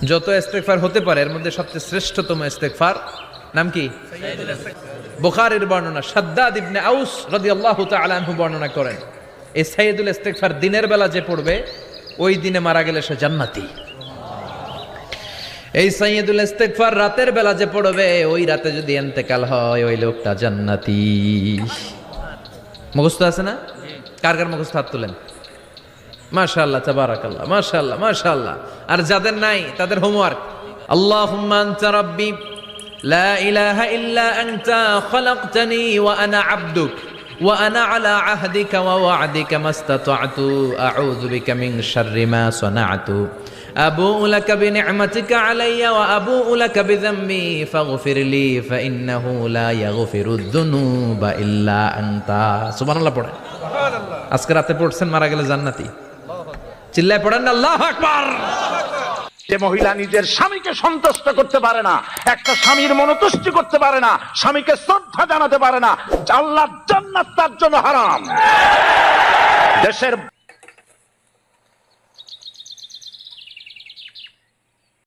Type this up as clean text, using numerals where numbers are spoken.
যত ইস্তেগফার হতে পারে এর মধ্যে সবচেয়ে শ্রেষ্ঠতম ইস্তেগফার নাম কি? বুখারীর বর্ণনা, শাদ্দাদ ইবনে আউস রাদিয়াল্লাহু তাআলা আনহু বর্ণনা করেন, এই সাইয়্যিদুল ইস্তেগফার দিনের বেলা যে পড়বে ওই দিনে মারা গেলে সে জান্নাতি। এই সাইয়্যিদুল ইস্তেগফার রাতের বেলা যে পড়বে ওই রাতে যদি ইন্তেকাল হয় ওই লোকটা জান্নাতি। মুখস্থ আছে না? কার কার মুখস্থ হাত তুলেন। মাশাআল্লাহ, তাবারাকাল্লাহ, মাশাআল্লাহ, মাশাআল্লাহ। আর যাদের নাই তাদের হোমওয়ার্ক, আল্লাহুম্মা আনতা রাব্বি লা ইলাহা ইল্লা আনতা খালাকতানি ওয়া আনা আবদুক ওয়া আনা আলা আহদিকা ওয়া ওয়া'দিকা মাস্তাতা'তু আউযু বিকা মিন শাররি মা সানা'তু আবুউ লাকা বিনি'মাতিকা আলাইয়া ওয়া আবুউ লাকা বিযামবি ফাগফির লি ফাইন্নাহু লা ইয়াগফিরুয যুনুবা ইল্লা আনতা। সুবহানাল্লাহ পড়েন। আজকে রাতে পড়ছেন, মারা গেলে জান্নাতি। চিল্লায় পড়েন আল্লাহু আকবার। যে মহিলা নিজের স্বামীকে সন্তুষ্ট করতে পারে না, একটা স্বামীর মনোতুষ্টি করতে পারে না, স্বামীকে শ্রদ্ধা জানাতে পারে না, আল্লাহর জান্নাত তার জন্য হারাম। দেশের